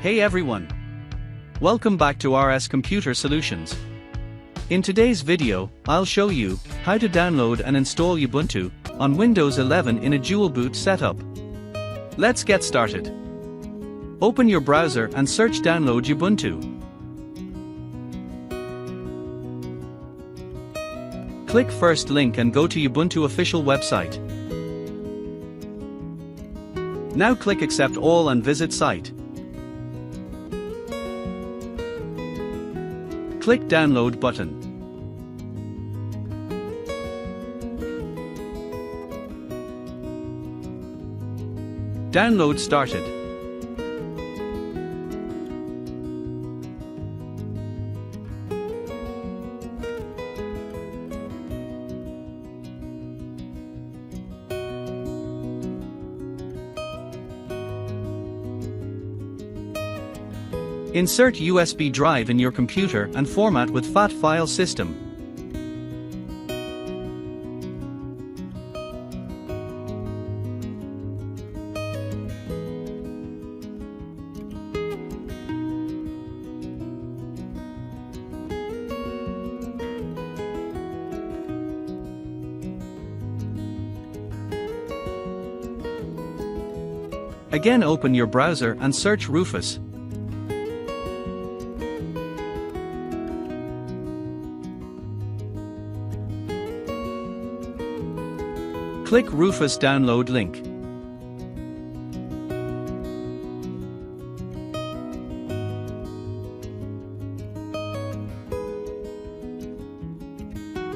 Hey everyone! Welcome back to RS Computer Solutions. In today's video, I'll show you how to download and install Ubuntu on Windows 11 in a dual boot setup. Let's get started. Open your browser and search download Ubuntu. Click first link and go to Ubuntu official website. Now click accept all and visit site. Click download button. Download started. Insert USB drive in your computer and format with FAT file system. Again, open your browser and search Rufus. Click Rufus download link.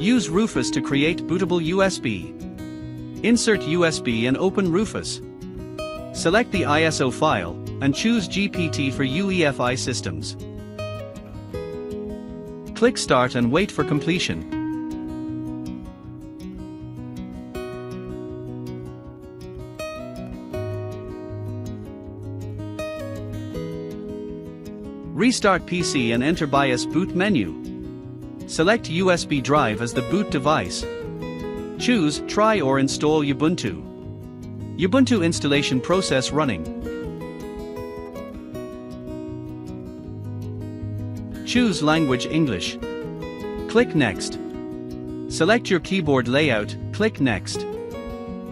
Use Rufus to create bootable USB. Insert USB and open Rufus. Select the ISO file and choose GPT for UEFI systems. Click Start and wait for completion. Restart PC and enter BIOS boot menu. Select USB drive as the boot device. Choose Try or install Ubuntu. Ubuntu installation process running. Choose language English. Click Next. Select your keyboard layout, click Next.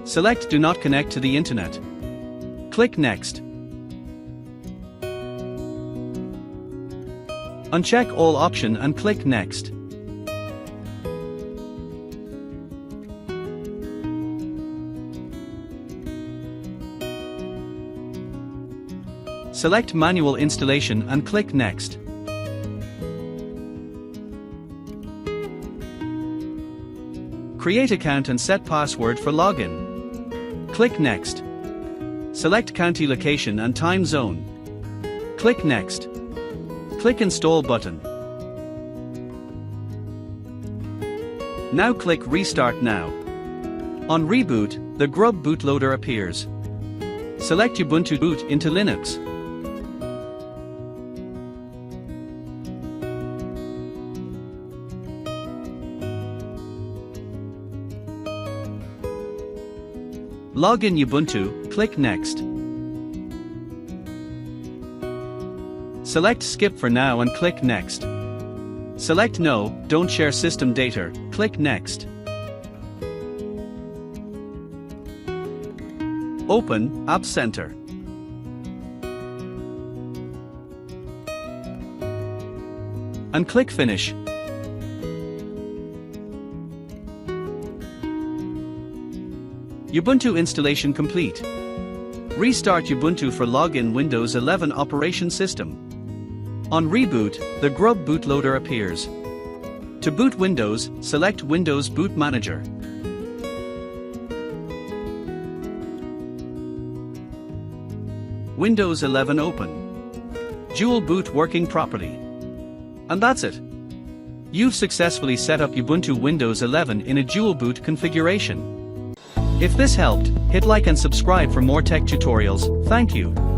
Select Do not connect to the internet. Click Next. Uncheck all option and click Next. Select Manual Installation and click Next. Create account and set password for login. Click Next. Select county location and time zone. Click Next. Click Install button. Now click Restart now. On reboot, the Grub bootloader appears. Select Ubuntu boot into Linux. Log in Ubuntu, click Next. Select Skip for now and click Next. Select No, don't share system data, click Next. Open vCenter. And click Finish. Ubuntu installation complete. Restart Ubuntu for login Windows 11 operation system. On reboot, the Grub bootloader appears. To boot Windows, select Windows Boot Manager. Windows 11 open. Dual boot working properly. And that's it. You've successfully set up Ubuntu Windows 11 in a dual boot configuration. If this helped, hit like and subscribe for more tech tutorials. Thank you.